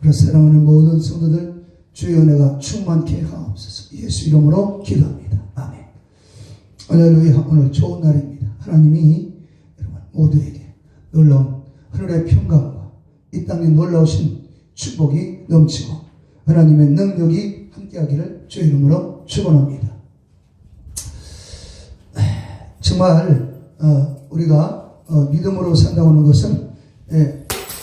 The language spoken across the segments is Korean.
그래서 사랑하는 모든 성도들 주의 은혜가 충만케 하옵소서. 예수 이름으로 기도합니다. 아멘. 할렐루야. 오늘 좋은 날입니다. 하나님이 여러분 모두에게 놀라운 하늘의 평강과 이 땅에 놀라우신 축복이 넘치고 하나님의 능력이 함께하기를 주의 이름으로 축원합니다. 정말 우리가 믿음으로 산다고 하는 것은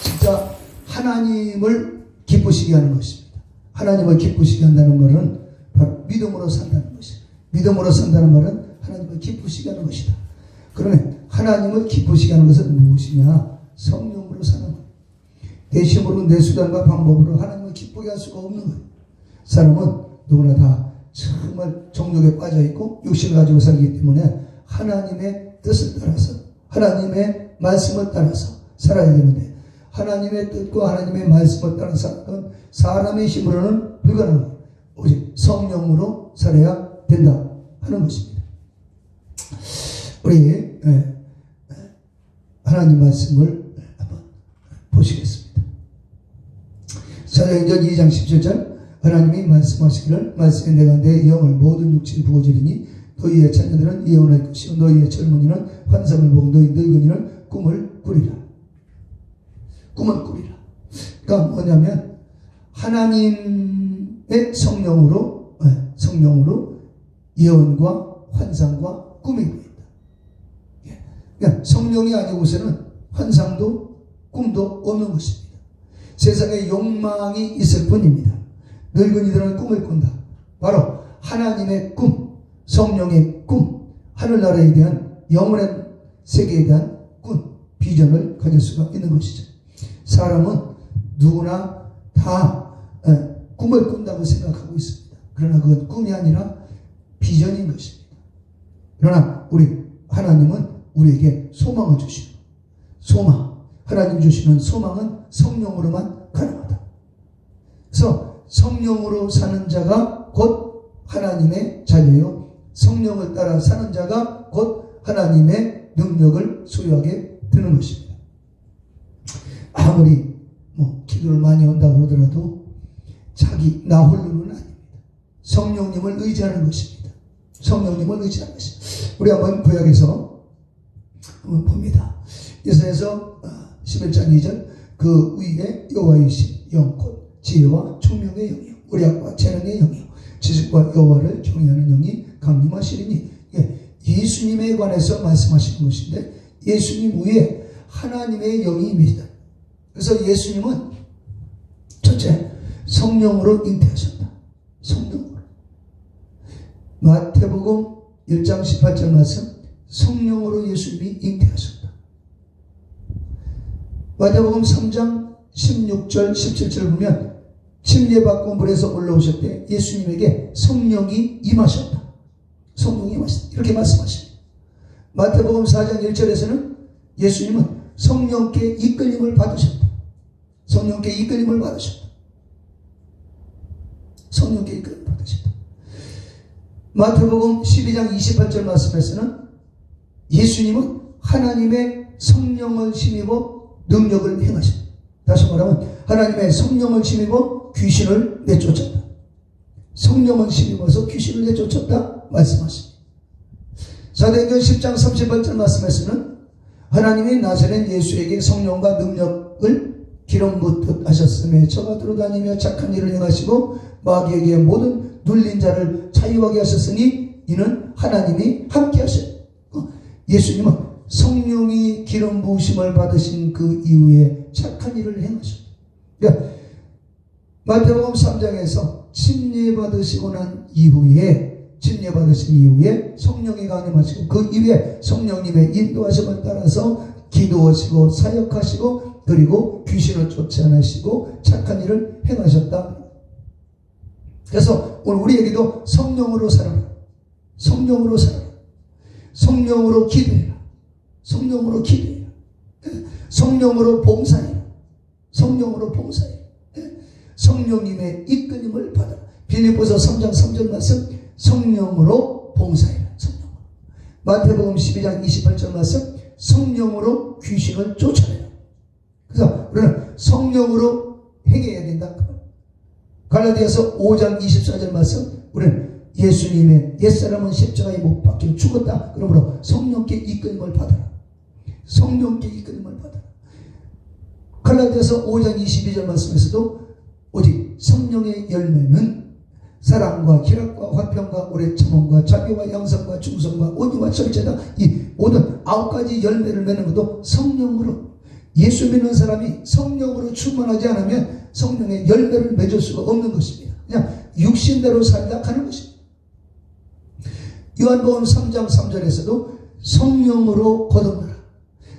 진짜 하나님을 기쁘시게 하는 것입니다. 하나님을 기쁘시게 한다는 말은 바로 믿음으로 산다는 것이에요. 믿음으로 산다는 말은 하나님을 기쁘시게 하는 것이다. 그러면 하나님을 기쁘시게 하는 것은 무엇이냐? 성령으로 사는 것. 내 힘으로 내 수단과 방법으로 하나님을 기쁘게 할 수가 없는 거예요. 사람은 누구나 다 정말 정욕에 빠져있고 욕심을 가지고 살기 때문에 하나님의 뜻을 따라서 하나님의 말씀을 따라서 살아야 되는데 하나님의 뜻과 하나님의 말씀을 따라서 사는 사람의 힘으로는 불가능한 거예요. 오직 성령으로 살아야 된다 하는 것입니다. 우리 하나님 말씀을 한번 보시겠습니다. 사도행전 2장 17절 하나님이 말씀하시기를 말씀에 내가 내 영을 모든 육체에 부어주리니 너희의 자녀들은 예언할 것이요 너희의 젊은이는 환상을 보고 너희 늙은이는 꿈을 꾸리라. 꿈을 꾸리라. 그러니까 뭐냐면 하나님의 성령으로 예언과 환상과 꿈이 보인다. 그러니까 성령이 아니고서는 환상도 꿈도 없는 것입니다. 세상에 욕망이 있을 뿐입니다. 늙은이들은 꿈을 꾼다. 바로 하나님의 꿈, 성령의 꿈, 하늘나라에 대한 영원한 세계에 대한 꿈, 비전을 가질 수가 있는 것이죠. 사람은 누구나 다 꿈을 꾼다고 생각하고 있습니다. 그러나 그건 꿈이 아니라 비전인 것입니다. 그러나 우리 하나님은 우리에게 소망을 주시고 소망, 하나님 주시는 소망은 성령으로만 가능하다. 그래서 성령으로 사는 자가 곧 하나님의 자녀요 성령을 따라 사는 자가 곧 하나님의 능력을 소유하게 되는 것입니다. 아무리 기도를 많이 한다고 그러더라도 나 홀로는 아닙니다. 성령님을 의지하는 것입니다. 성령님을 의지하는 것입니다. 우리 한번 구약에서 한번 봅니다. 예수에서 11장 2절 그 위에 여호와이신 영 곧 지혜와 총명의 영이요 의략과 재능의 영이요 지식과 여호와를 경외하는 영이 강림하시리니 예수님에 관해서 말씀하시는 것인데 예수님 위에 하나님의 영이 임했다. 그래서 예수님은 첫째 성령으로 잉태하셨다. 성령으로. 마태복음 1장 18절 말씀 성령으로 예수님이 잉태하셨다. 마태복음 3장 16절 17절 보면 침례받고 물에서 올라오실 때 예수님에게 성령이 임하셨다. 성령이 임하셨다. 이렇게 말씀하십니다. 마태복음 4장 1절에서는 예수님은 성령께 이끌림을 받으셨다. 성령께 이끌림을 받으셨다. 성령께 이끌림을 받으셨다. 마태복음 12장 28절 말씀에서는 예수님은 하나님의 성령을 힘입어 능력을 행하셨다. 다시 말하면 하나님의 성령을 힘입어 귀신을 내쫓았다. 성령을 힘입어서 귀신을 내쫓았다 말씀하십니다. 사도행전 10장 38절 말씀에서는 하나님이 나사렛 예수에게 성령과 능력을 기름 붓듯 하셨음에 저가 들어다니며 착한 일을 행하시고 마귀에게 모든 눌린 자를 자유하게 하셨으니 이는 하나님이 함께 하셨다. 예수님은 성령이 기름 부으심을 받으신 그 이후에 착한 일을 행하셨다. 그러니까 마태복음 3장에서 침례받으시고 난 이후에 성령이 강림하시고 그 이후에 성령님의 인도하심을 따라서 기도하시고 사역하시고 그리고 귀신을 쫓아내시고 착한 일을 행하셨다. 그래서 오늘 우리에게도 성령으로 살아라. 성령으로 살아라. 성령으로 기도해라. 성령으로 기도해라. 성령으로 봉사해라. 성령으로 봉사해라. 성령님의 이끌림을 받아라. 빌립보서 3장 3절 말씀 성령으로 봉사해라. 성령으로. 마태복음 12장 28절 말씀 성령으로 귀신을 쫓아내라. 그래서 우리는 성령으로 행해야 된다. 됩니다. 갈라디아서 5장 24절 말씀, 우리는 예수님의 옛사람은 십자가에 못 박혀 죽었다. 그러므로 성령께 이끌림을 받아라. 성령께 이끌림을 받아라. 갈라디아서 5장 22절 말씀에서도 오직 성령의 열매는 사랑과 희락과 화평과 오래 참음과 자비와 양성과 충성과 온유와 절제다. 이 모든 9가지 열매를 맺는 것도 성령으로, 예수 믿는 사람이 성령으로 충만하지 않으면 성령의 열매를 맺을 수가 없는 것입니다. 그냥 육신대로 살다 가는 것입니다. 요한복음 3장 3절에서도 성령으로 거듭나라.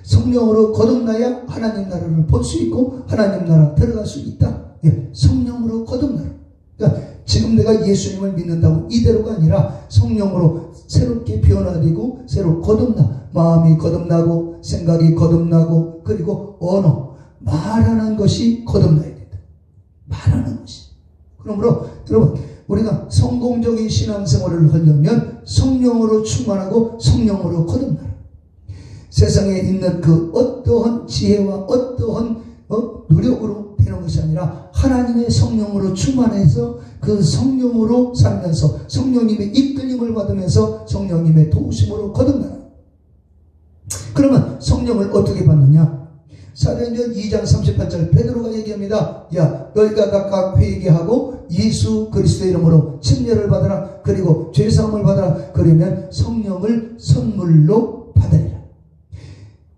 성령으로 거듭나야 하나님 나라를 볼 수 있고 하나님 나라 들어갈 수 있다. 예, 성령으로 거듭나라. 그러니까 지금 내가 예수님을 믿는다고 이대로가 아니라 성령으로 새롭게 변화되고 새로 거듭나, 마음이 거듭나고 생각이 거듭나고, 그리고 언어, 말하는 것이 거듭나야 된다. 말하는 것이. 그러므로 여러분, 우리가 성공적인 신앙생활을 하려면 성령으로 충만하고 성령으로 거듭나라. 세상에 있는 그 어떠한 지혜와 어떠한 노력으로 되는 것이 아니라 하나님의 성령으로 충만해서 그 성령으로 살면서 성령님의 이끌림을 받으면서 성령님의 도우심으로 거듭나라. 그러면 성령을 어떻게 받느냐? 사도행전 2장 38절 베드로가 얘기합니다. 야, 너희가 각각 회개하고 예수 그리스도의 이름으로 침례를 받아라. 그리고 죄사함을 받아라. 그러면 성령을 선물로 받으리라.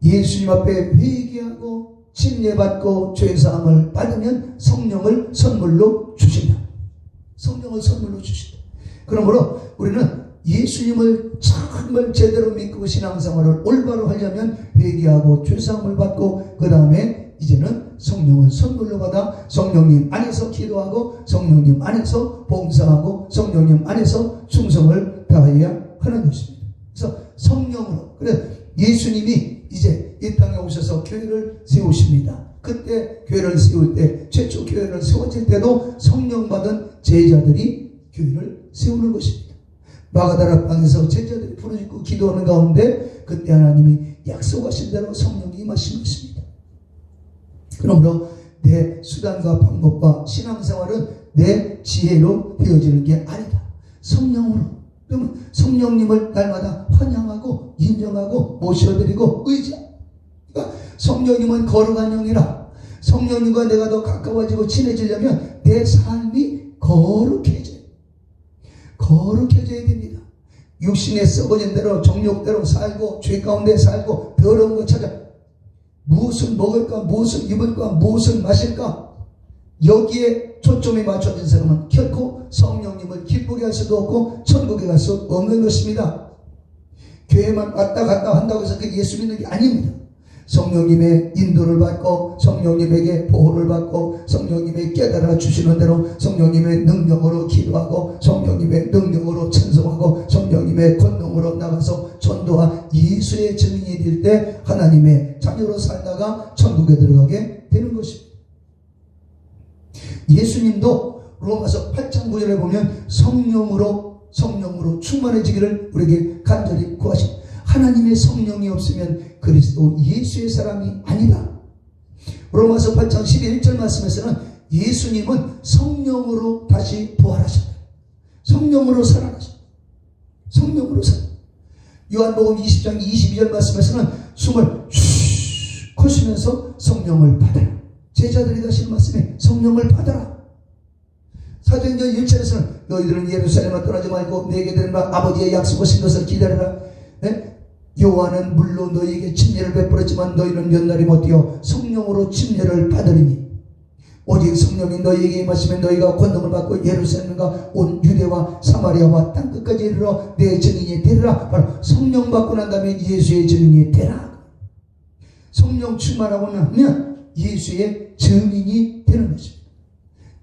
예수님 앞에 회개하고 침례받고 죄사함을 받으면 성령을 선물로 주신다. 성령을 선물로 주신다. 그러므로 우리는 예수님을 정말 제대로 믿고 신앙생활을 올바로 하려면 회개하고 죄사함을 받고, 그 다음에 이제는 성령을 선물로 받아 성령님 안에서 기도하고 성령님 안에서 봉사하고 성령님 안에서 충성을 다해야 하는 것입니다. 그래서 성령으로, 그래서 예수님이 이제 이 땅에 오셔서 교회를 세우십니다. 그때 교회를 세울 때, 최초 교회를 세워질 때도 성령 받은 제자들이 교회를 세우는 것입니다. 마가다라 방에서 제자들이 부르짖고 기도하는 가운데 그때 하나님이 약속하신 대로 성령이 임하신 것입니다. 그러므로 내 수단과 방법과 신앙생활은 내 지혜로 되어지는 게 아니다. 성령으로. 그러면 성령님을 날마다 환영하고 인정하고 모셔드리고 의지하고, 그러니까 성령님은 거룩한 영이라 성령님과 내가 더 가까워지고 친해지려면 내 삶이 거룩해져야 됩니다. 육신에 썩어진 대로 정욕대로 살고 죄 가운데 살고 더러운 거 찾아 무엇을 먹을까, 무엇을 입을까, 무엇을 마실까, 여기에 초점이 맞춰진 사람은 결코 성령님을 기쁘게 할 수도 없고 천국에 갈 수 없는 것입니다. 교회만 왔다 갔다 한다고 해서 그게 예수 믿는 게 아닙니다. 성령님의 인도를 받고 성령님에게 보호를 받고 성령님의 깨달아 주시는 대로 성령님의 능력으로 기도하고 성령님의 능력으로 찬송하고 성령님의 권능으로 나가서 전도와 예수의 증인이 될 때 하나님의 자녀로 살다가 천국에 들어가게 되는 것입니다. 예수님도 로마서 8장 9절에 보면 성령으로 충만해지기를 우리에게 간절히 구하십니다. 하나님의 성령이 없으면 그리스도 예수의 사람이 아니다. 로마서 8장 11절 말씀에서는 예수님은 성령으로 다시 부활하셨다. 성령으로 살아나셨다. 성령으로 살아. 요한복음 20장 22절 말씀에서는 숨을 슉 쉬면서 성령을 받아라. 제자들이 하시는 말씀에 성령을 받아라. 사도행전 1절에서는 너희들은 예루살렘을 떠나지 말고 내게 들은 바 아버지의 약속하신 것을 기다려라. 네? 요한은 물론 너희에게 침례를 베풀었지만 너희는 몇 날이 못되어 성령으로 침례를 받으리니 오직 성령이 너희에게 임하시면 너희가 권능을 받고 예루살렘과 온 유대와 사마리아와 땅끝까지 이르러 내 증인이 되리라. 바로 성령 받고 난 다음에 예수의 증인이 되라. 성령 충만하고 나면 예수의 증인이 되는 것입니다.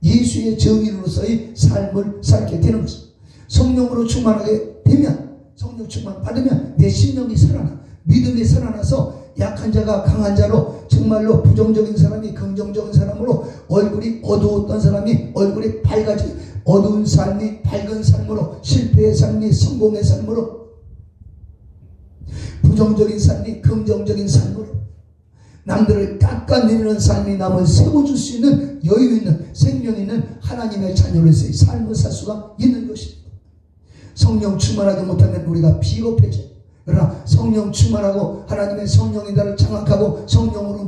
예수의 증인으로서의 삶을 살게 되는 것입니다. 성령으로 충만하게 되면, 성령 충만 받으면 내 심령이 살아나, 믿음이 살아나서 약한 자가 강한 자로, 정말로 부정적인 사람이 긍정적인 사람으로, 얼굴이 어두웠던 사람이 얼굴이 밝아지고, 어두운 삶이 밝은 삶으로, 실패의 삶이 성공의 삶으로, 부정적인 삶이 긍정적인 삶으로, 남들을 깎아내리는 삶이 남을 세워줄 수 있는 여유 있는 생명 하나님의 자녀로서의 삶을 살 수가 있는 것입니다. 성령 충만하지 못하면 우리가 비겁해져. 그러나 성령 충만하고 하나님의 성령이 나를 장악하고 성령으로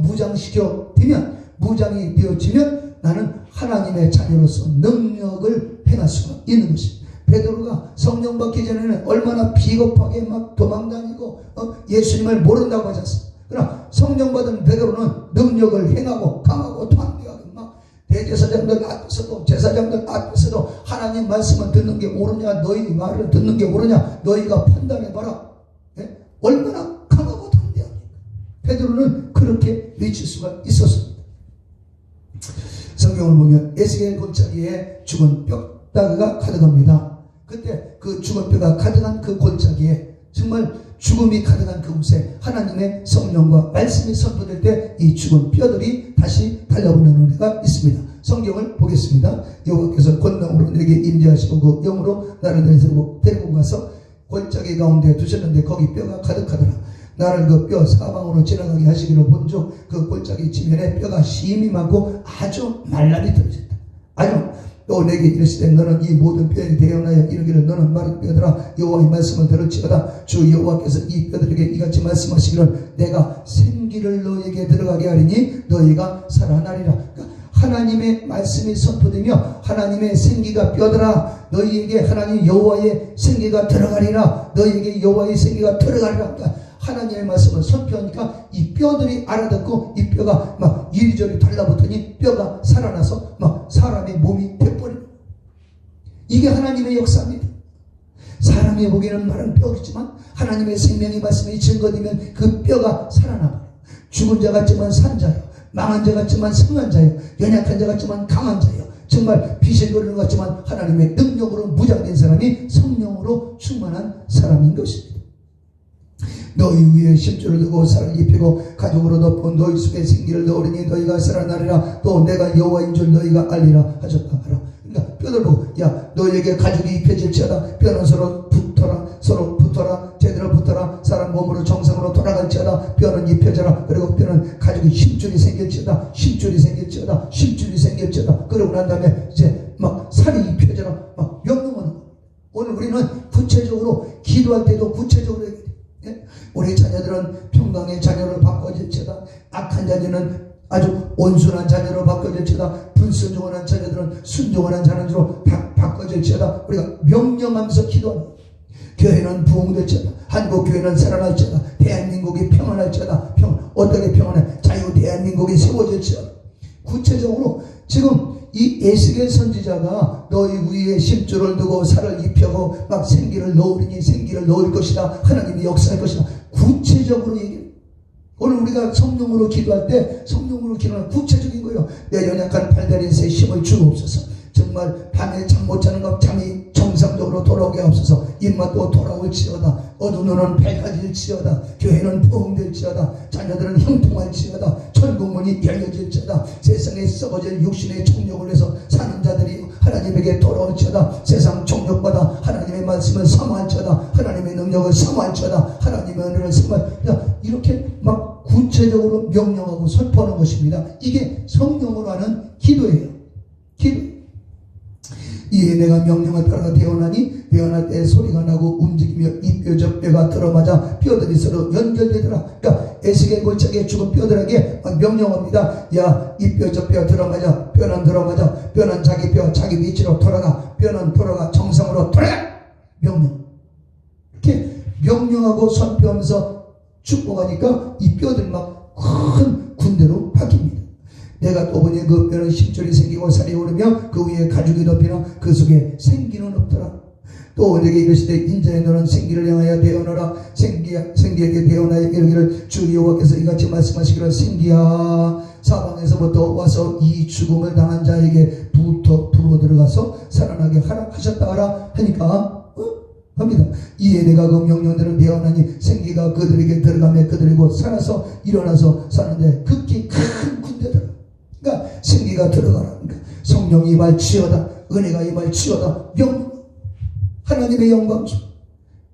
무장이 되어지면 나는 하나님의 자녀로서 능력을 행할 수가 있는 것입니다. 베드로가 성령 받기 전에는 얼마나 비겁하게 막 도망다니고 예수님을 모른다고 하셨어요. 그러나 성령 받은 베드로는 능력을 행하고 강하고 담대하게 막 대제사장들 앞에서도 제사장들 앞에서도 하나님 말씀을 듣는 게 옳으냐, 너희 말을 듣는 게 옳으냐, 너희가 판단해봐라. 예? 얼마나 강하고 담대합니까? 베드로는 그렇게 외칠 수가 있었습니다. 성경을 보면 에스겔 골짜기에 죽은 뼈다귀가 가득합니다. 그때 그 죽은 뼈가 가득한 그 골짜기에 정말 죽음이 가득한 그곳에 하나님의 성령과 말씀이 선포될 때 이 죽은 뼈들이 다시 달려오는 은혜가 있습니다. 성경을 보겠습니다. 여호와께서 권능으로 내게 임재하시고 그 영으로 나를 데리고 가서 골짜기 가운데 두셨는데 거기 뼈가 가득하더라. 나를 그 뼈 사방으로 지나가게 하시기로 본즉 그 골짜기 지면에 뼈가 심이 많고 아주 말라리 떨어졌다. 아주 또 내게 이르시되 너는 이 모든 뼈에 대언하여 이르기를 너는 마른 뼈들아 여호와의 말씀을 들을지어다. 주 여호와께서 이 뼈들에게 이같이 말씀하시기를 내가 생기를 너에게 들어가게 하리니 너희가 살아나리라. 그러니까 하나님의 말씀이 선포되며 하나님의 생기가 뼈들아 너희에게 하나님 여호와의 생기가 들어가리라. 너희에게 여호와의 생기가 들어가리라. 그러니까 하나님의 말씀을 선포하니까 이 뼈들이 알아듣고 이 뼈가 막 이리저리 달라붙더니 뼈가 살아나서 막 사람의 몸이 돼버리는 이게 하나님의 역사입니다. 사람이 보기에는 마른 뼈이지만 하나님의 생명의 말씀이 증거되면 그 뼈가 살아나버려요. 죽은 자 같지만 산 자요, 망한 자 같지만 승한 자요, 연약한 자 같지만 강한 자요, 정말 비실거리는 것 같지만 하나님의 능력으로 무장된 사람이 성령으로 충만한 사람인 것입니다. 너희 위에 심줄을 두고 살을 입히고 가죽으로 덮고 너희 속에 생기를 넣으리니 너희가 살아나리라. 또 내가 여호와인 줄 너희가 알리라 하셨다 하라. 그러니까 뼈들 보고 야 너희에게 가죽이 입혀질지어다. 뼈는 서로 붙어라 제대로 붙어라. 사람 몸으로 정상으로 돌아갈지어다. 뼈는 입혀져라. 그리고 뼈는 가죽이 힘줄이 생길지어다. 그러고 난 다음에 이제 막 살이 입혀져라. 막 명령하는 거. 오늘 우리는 구체적으로 기도할 때도 구체적으로 우리 자녀들은 평강의 자녀로 바꿔질지어다. 악한 자녀는 아주 온순한 자녀로 바꿔질지어다. 불순종한 자녀들은 순종한 자녀로 바꿔질지어다. 우리가 명령하면서 기도하는 교회는 부흥될지어다. 한국교회는 살아날지어다. 대한민국이 평안할지어다. 어떻게 평안해? 자유 대한민국이 세워질지어다. 구체적으로 지금 이 에스겔 선지자가 너희 위에 심줄을 두고 살을 입혀고 막 생기를 넣으리니 생기를 넣을 것이다. 하나님이 역사할 것이다. 구체적으로 얘기해요. 오늘 우리가 성령으로 기도할 때 성령으로 기도하는 구체적인 거예요. 내 연약한 팔다리에 힘을 주옵소서. 정말 밤에 잠 못 자는 것 잠이 정상적으로 돌아오게 하옵소서. 입맛도 돌아올지어다. 어두운 눈은 밝아질지어다. 교회는 부흥될지어다. 자녀들은 형통할지어다. 천국문이 열려질지어다. 세상에 썩어질 육신의 정욕을 위해서 사는 자들이 하나님에게 돌아올지어다. 세상 정욕보다 하나님의 말씀을 사모할지어다. 하나님의 능력을 사모할지어다. 하나님의 은혜를 사모할지어다. 이렇게 막 구체적으로 명령하고 선포하는 것입니다. 이게 성령으로 하는 기도예요. 기도. 이에 내가 명령을 따라 대언하니 대언할 때 소리가 나고 움직이며 이 뼈 저 뼈가 들어맞아 뼈들이 서로 연결되더라. 그러니까 에스겔 골짜기에 죽은 뼈들에게 명령합니다. 야, 이 뼈 저 뼈 들어맞아. 뼈는 들어맞아. 뼈는 자기 뼈 자기 위치로 돌아가. 뼈는 돌아가. 정상으로 돌아가. 명령. 이렇게 명령하고 선포하면서 축복하니까 이 뼈들 막 큰 군대로 바뀝니다. 내가 또 보니 그 뼈는 심줄이 생기고 살이 오르며 그 위에 가죽이 덮이나 그 속에 생기는 없더라. 또 내게 이르시되 인자의 너는 생기를 향하여 대언하라. 생기에게 대언하여 이르기를 주 여호와께서 이같이 말씀하시기를 생기야 사방에서부터 와서 이 죽음을 당한 자에게 불어 들어가서 살아나게 하라 하셨다 하라 하니까 합니다. 이에 내가 그 명령대로 대언하니 생기가 그들에게 들어가며 그들이 곧 살아서 일어나서 사는데 극히 큰 군대더라. 그러니까 생기가 들어가라. 그러니까 성령이 임할지어다. 은혜가 임할지어다. 하나님의 영광주.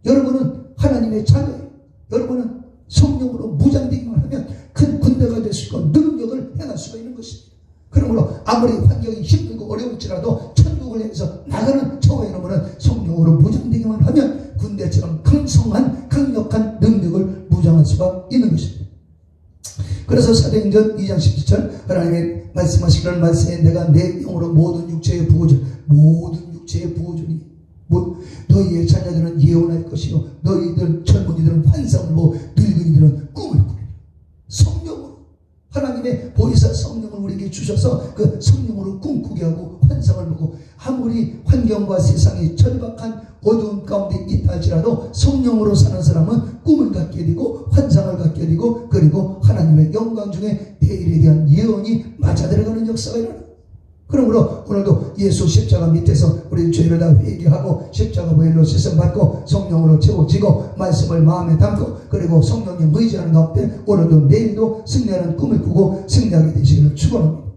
여러분은 하나님의 자녀예요. 여러분은 성령으로 무장되기만 하면 큰 군대가 될 수 있고 능력을 행할 수가 있는 것입니다. 그러므로 아무리 환경이 힘들고 어려울지라도 천국을 향해서 나가는 저와 여러분은 성령으로 무장되기만 하면 군대처럼 강성한 강력한 능력을 무장할 수가 있는 것입니다. 그래서 사도행전 2장 17절 하나님의 말씀하시기를 말씀에 내가 내 영으로 모든 육체의 부호절 너희의 자녀들은 예언할 것이요 너희들 젊은이들은 환상을 보고 늙은이들은 꿈을 꾸리라. 성령으로 하나님의 보혜사 성령을 우리에게 주셔서 그 성령으로 꿈꾸게 하고 환상을 보고 아무리 환경과 세상이 절박한 어두운 가운데 있다 할지라도 성령으로 사는 사람은 꿈을 갖게 되고 환상을 갖게 되고 그리고 하나님의 영광 중에 내일에 대한 예언이 맞아 들어가는 역사가 일어나. 그러므로 오늘도 예수 십자가 밑에서 우리 죄를 다 회개하고 십자가 보혈로 씻음받고 성령으로 채워지고 말씀을 마음에 담고 그리고 성령님 의지하는 가운데 오늘도 내일도 승리하는 꿈을 꾸고 승리하게 되시기를 축원합니다.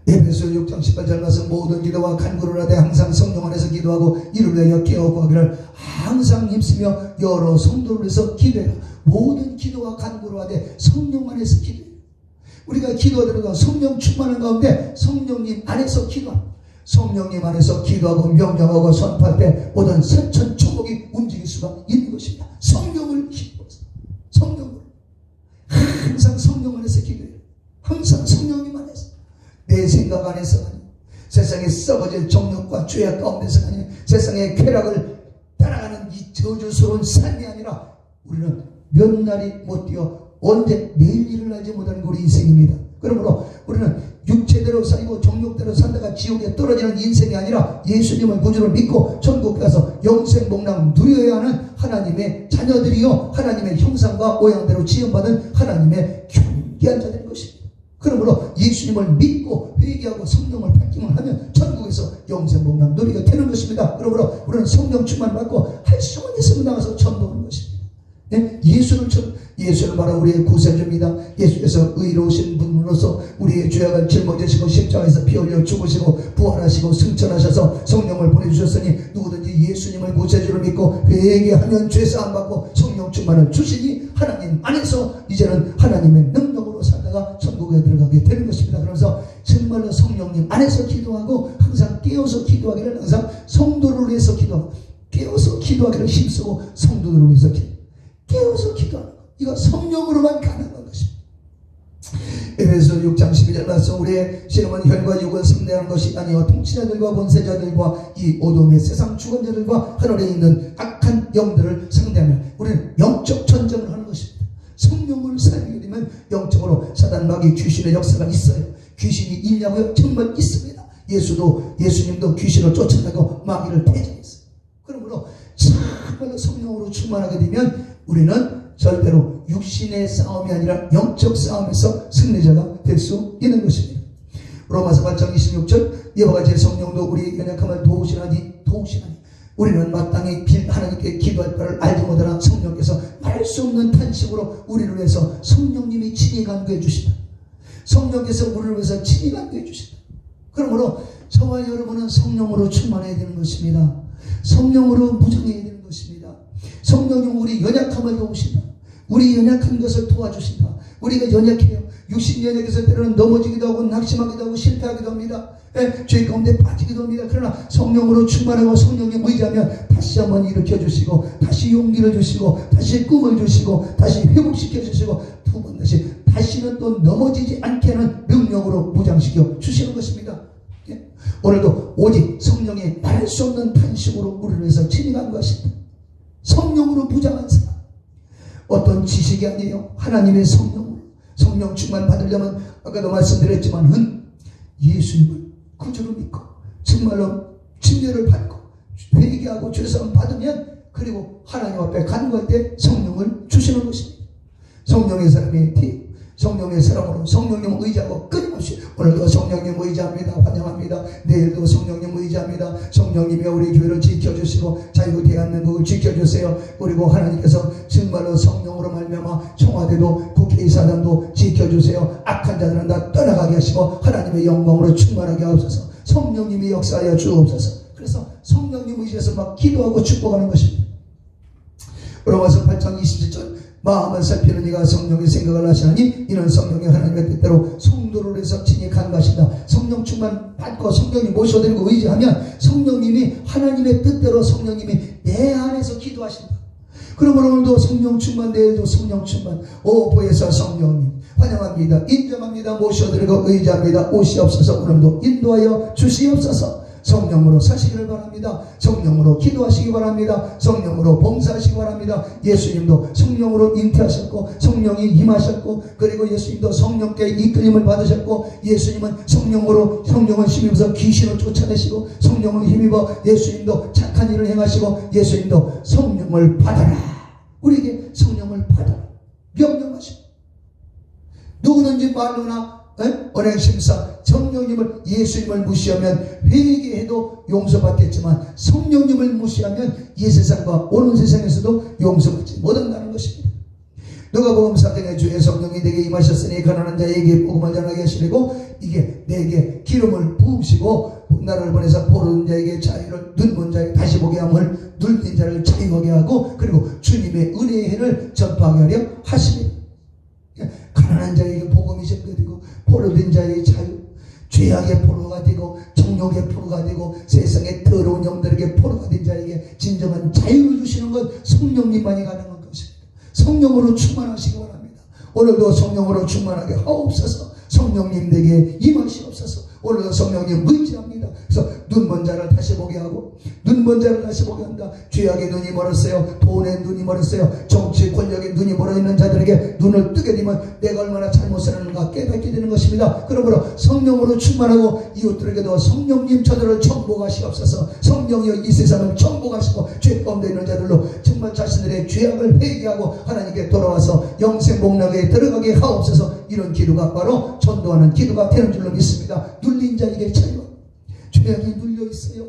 에베소 6장 18절 가서 모든 기도와 간구를 하되 항상 성령 안에서 기도하고 이를 위하여 깨어고 하기를 항상 힘쓰며 여러 성도를 위해서 기도해라. 모든 기도와 간구를 하되 성령 안에서 기도해라. 우리가 기도하더라도 성령 충만한 가운데 성령님 안에서 기도합니다. 성령님 안에서 기도하고 명령하고 선포할 때 모든 선천초목이 움직일 수가 있는 것입니다. 성령을 힘입어서 성령으로 항상 성령 안에서 기도해요. 항상 성령님 안에서 내 생각 안에서가 아니고 세상에 썩어질 정욕과 죄악 가운데서가 아니고 세상의 쾌락을 따라가는 이 저주스러운 삶이 아니라 우리는 몇 날이 못 뛰어 언제 내일 일을 알지 못하는 우리 인생입니다. 그러므로 우리는 육체대로 살고 정욕대로 살다가 지옥에 떨어지는 인생이 아니라 예수님을 구주로 믿고 천국 가서 영생 복락 누려야 하는 하나님의 자녀들이요 하나님의 형상과 모양대로 지음받은 하나님의 존귀한 자들인 것입니다. 그러므로 예수님을 믿고 회개하고 성령을 받기만 하면 천국에서 영생 복락 누리게 되는 것입니다. 그러므로 우리는 성령 충만 받고 할 수만 있으면 나가서 전도하는 것입니다. 네? 예수를 바로 우리의 구세주입니다. 예수께서 의로우신 분으로서 우리의 죄악을 짊어지시고 십자가에서 피 흘려 죽으시고 부활하시고 승천하셔서 성령을 보내주셨으니 누구든지 예수님을 구세주로 믿고 회개하면 죄사함 받고 성령 충만을 주시니 하나님 안에서 이제는 하나님의 능력으로 살다가 천국에 들어가게 되는 것입니다. 그래서 정말로 성령님 안에서 기도하고 항상 깨어서 기도하기를 항상 성도를 위해서 기도하고 깨어서 기도하기를 힘쓰고 성도들을 위해서 깨어서 기도하는 것. 이거 성령으로만 가능한 것입니다. 에베소 6장 12절 말씀 우리의 신음은 혈과 육을 상대하는 것이 아니요 통치자들과 권세자들과 이 어둠의 세상 주권자들과 하늘에 있는 악한 영들을 상대하며 우리는 영적 전쟁을 하는 것입니다. 성령을 살게 되면 영적으로 사단 마귀 귀신의 역사가 있어요. 귀신이 있냐고요? 정말 있습니다. 예수님도 귀신을 쫓아내고 마귀를 대적했어요. 그러므로 정말로 성령으로 충만하게 되면 우리는 절대로 육신의 싸움이 아니라 영적 싸움에서 승리자가 될 수 있는 것입니다. 로마서 8장 26절 이와 같이 성령도 우리의 연약함을 도우시나니 우리는 마땅히 하나님께 기도할 바를 알지 못하나 성령께서 말할 수 없는 탄식으로 우리를 위해서 성령님이 친히 간구해 주신다. 성령께서 우리를 위해서 친히 간구해 주신다. 그러므로 저와 여러분은 성령으로 충만해야 되는 것입니다. 성령으로 무장해야 되는 것입니다. 성령님 우리 연약함을 도우신다. 우리 연약한 것을 도와주신다. 우리가 연약해요. 육신 연약해서 때로는 넘어지기도 하고 낙심하기도 하고 실패하기도 합니다. 죄 가운데 빠지기도 합니다. 그러나 성령으로 충만하고 성령님 의지하면 다시 한번 일으켜주시고 다시 용기를 주시고 다시 꿈을 주시고 다시 회복시켜 주시고 두 번 다시는 또 넘어지지 않게 하는 능력으로 무장시켜 주시는 것입니다. 오늘도 오직 성령의 말할 수 없는 탄식으로 우리를 위해서 진행한 것입니다. 성령으로 무장한 사람 어떤 지식이 아니에요. 하나님의 성령 충만 받으려면 아까도 말씀드렸지만 예수님을 구주로 믿고 정말로 침례를 받고 회개하고 죄사함 받으면 그리고 하나님 앞에 간구할 때 성령을 주시는 것입니다. 성령의 사람으로 성령님 의지하고 끊임없이 오늘도 성령님 의지합니다. 환영합니다. 내일도 성령님 의지합니다. 성령님이 우리 교회를 지켜주시고 자유 대한민국을 지켜주세요. 그리고 하나님께서 정말로 성령으로 말미암아 청와대도 국회의사당도 지켜주세요. 악한 자들은 다 떠나가게 하시고 하나님의 영광으로 충만하게 하옵소서. 성령님이 역사하여 주옵소서. 그래서 성령님 의지해서 막 기도하고 축복하는 것입니다. 로마서 8장 27절 마음을 살피는 이가 성령의 생각을 하시나니 이는 성령이 하나님의 뜻대로 성도를 해서 친히 간 것이다. 성령 충만 받고 성령이 모셔드리고 의지하면 성령님이 하나님의 뜻대로 성령님이 내 안에서 기도하신다. 그러므로 오늘도 성령 충만, 내일도 성령 충만. 보혜사 성령님 환영합니다. 인정합니다. 모셔드리고 의지합니다. 오시옵소서. 오늘도 인도하여 주시옵소서. 성령으로 사시기를 바랍니다. 성령으로 기도하시기 바랍니다. 성령으로 봉사하시기 바랍니다. 예수님도 성령으로 잉태하셨고 성령이 임하셨고, 그리고 예수님도 성령께 이끌림을 받으셨고, 예수님은 성령을 힘입어서 귀신을 쫓아내시고, 성령을 힘입어 예수님도 착한 일을 행하시고, 예수님도 성령을 받아라. 우리에게 성령을 받아라 명령하시고, 누구든지 말로나 언행심사 성령님을, 예수님을 무시하면 회개해도 용서받겠지만 성령님을 무시하면 이 세상과 오는 세상에서도 용서받지 못한다는 것입니다. 누가복음 4장에 주의 성령이 내게 임하셨으니 가난한 자에게 복음을 전하게 하시려고 이게 내게 기름을 부으시고 나를 보내서 포로된 자에게 자유를, 눈먼 자에게 다시 보게 함을, 눌린 자를 자유하게 하고, 그리고 주님의 은혜의 해를 전파하게 하려 하시니, 가난한 자에게 복음이 전파되고 포로된 자의 자유, 죄악의 포로가 되고 정욕의 포로가 되고 세상의 더러운 영들에게 포로가 된 자에게 진정한 자유를 주시는 건 성령님만이 가능한 것입니다. 성령으로 충만하시기 바랍니다. 오늘도 성령으로 충만하게 하옵소서. 성령님 내게 임하시옵소서. 오늘도 성령님 의지합니다. 그래서 눈먼 자를 다시 보게 하고, 눈먼 자를 다시 보게 한다. 죄악의 눈이 멀었어요. 돈의 눈이 멀었어요. 정치 권력의 눈이 멀어있는 자들에게 눈을 뜨게 되면 내가 얼마나 잘못을 하는가 깨닫게 되는 것입니다. 그러므로 성령으로 충만하고 이웃들에게도 성령님 저들을 정복하시옵소서. 성령이여 이 세상을 정복하시고 죄 가운데 있는 자들로 정말 자신들의 죄악을 회개하고 하나님께 돌아와서 영생 복락에 들어가게 하옵소서. 이런 기도가 바로 전도하는 기도가 되는 줄로 믿습니다. 눌린 자에게 자유, 죄악이 눌려있어요.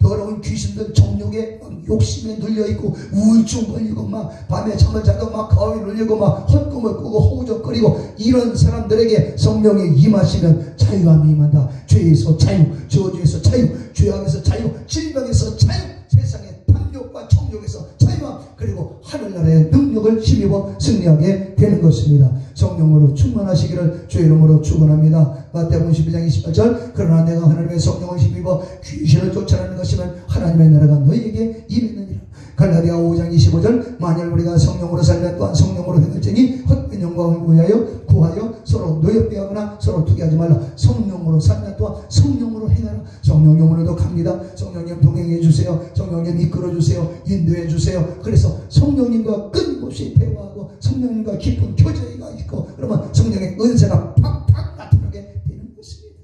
더러운 귀신들 정욕에 욕심에 눌려있고 우울증 걸리고 막 밤에 잠을 자도 막 가위 눌리고 막 헛꿈을 꾸고 허우적거리고, 이런 사람들에게 성령이 임하시면 자유함이 임한다. 죄에서 자유, 저주에서 자유, 죄악에서 자유, 질병에서 자유, 세상의 탐욕과 정욕에서 자유함, 그리고 하늘나라의 능력을 힘입어 승리하게 되는 것입니다. 성령으로 충만하시기를 주의 이름으로 축원합니다. 마태복음 12장 28절 그러나 내가 하나님의 성령을 힘입어 귀신을 쫓아내는 것이면 하나님의 나라가 너희에게 임했느니라. 갈라디아 5장 25절 만일 우리가 성령으로 살면 또한 성령으로 행할지니 헛된 영광을 구하여 서로 노엽배하거나 서로 투기하지 말라. 성령으로 살면 또한 성령으로 행하라. 성령님 오늘도 갑니다. 성령님 동행해 주세요. 성령님 이끌어 주세요. 인도해 주세요. 그래서 성령님과 끊임없이 대화하고 성령님과 깊은 교제가 있고, 그러면 성령의 은사가 팍팍 나타나게 되는 것입니다.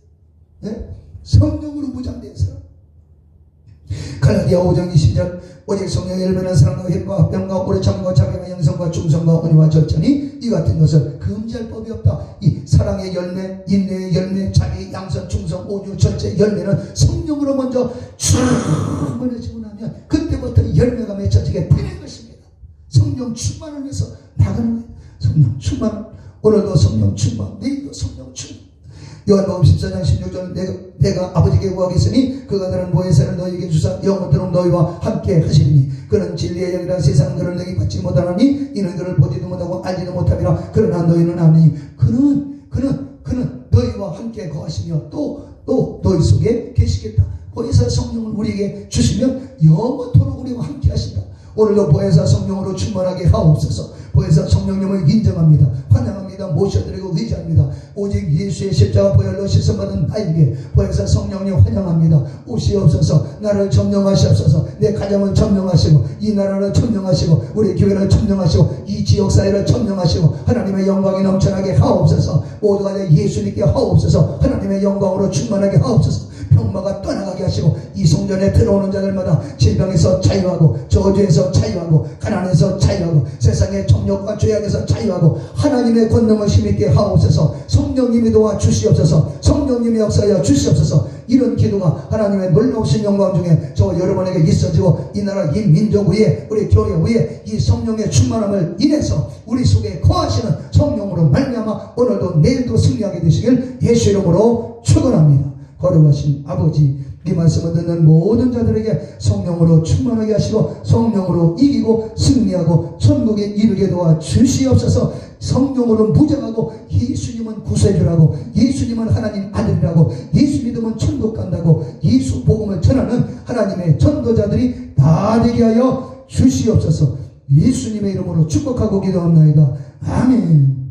네? 성령으로 무장된 사람. 갈라디아 5장 20절 오직 성령의 열매는 사랑과 희락과 화평과 오래 참과 자비와 영성과 충성과 온유와 절제니 이 같은 것을 금지할 법이 없다. 이 사랑의 열매, 인내의 열매, 자비, 양선, 충성, 온유, 절제 열매는 성령으로 먼저 충만해지고 나면 그때부터 열매가 맺혀지게 되는 것입니다. 성령 충만을 위해서 나가는 거예요. 성령 충만. 오늘도 성령 충만, 내일도 성령 충만. 요한복음 14장 16절 내가 아버지께 구하겠으니 그가 다른 보혜사를 너희에게 주사 영원토록 너희와 함께 하시리니 그는 진리의 영이라 세상 그를 너희 받지 못하나니 이는 그를 보지도 못하고 알지도 못함이라. 그러나 너희는 아니 그는 너희와 함께 거하시며 또 너희 속에 계시겠다. 보혜사 성령을 우리에게 주시면 영원토록 우리와 함께 하신다. 오늘도 보혜사 성령으로 충만하게 하옵소서. 보혜사 성령님을 인정합니다. 환영합니다. 모셔드리고 의지합니다. 오직 예수의 십자가 보혈로 씻음받은 나에게 보혜사 성령님 환영합니다. 오시옵소서. 나를 점령하시옵소서. 내 가정을 점령하시고 이 나라를 점령하시고 우리 교회를 점령하시고 이 지역사회를 점령하시고 하나님의 영광이 넘쳐나게 하옵소서. 모두가 다 예수님께 하옵소서. 하나님의 영광으로 충만하게 하옵소서. 병마가 떠나가게 하시고 이 성전에 들어오는 자들마다 질병에서 자유하고 저주에서 자유하고 가난에서 자유하고 세상의 정욕과 죄악에서 자유하고 하나님의 권능을 힘있게 하옵소서. 성령님이 도와 주시옵소서. 성령님이 역사하여 주시옵소서. 이런 기도가 하나님의 놀라우신 영광 중에 저 여러분에게 있어지고 이 나라 이 민족 위에 우리 교회 위에 이 성령의 충만함을 인해서 우리 속에 거하시는 성령으로 말미암아 오늘도 내일도 승리하게 되시길 예수 이름으로 축원합니다. 거룩하신 아버지 이 말씀을 듣는 모든 자들에게 성령으로 충만하게 하시고 성령으로 이기고 승리하고 천국에 이르게 도와 주시옵소서. 성령으로 무장하고 예수님은 구세주라고, 예수님은 하나님 아들이라고, 예수 믿으면 천국 간다고 예수 복음을 전하는 하나님의 전도자들이 다 되게 하여 주시옵소서. 예수님의 이름으로 축복하고 기도합나이다. 아멘.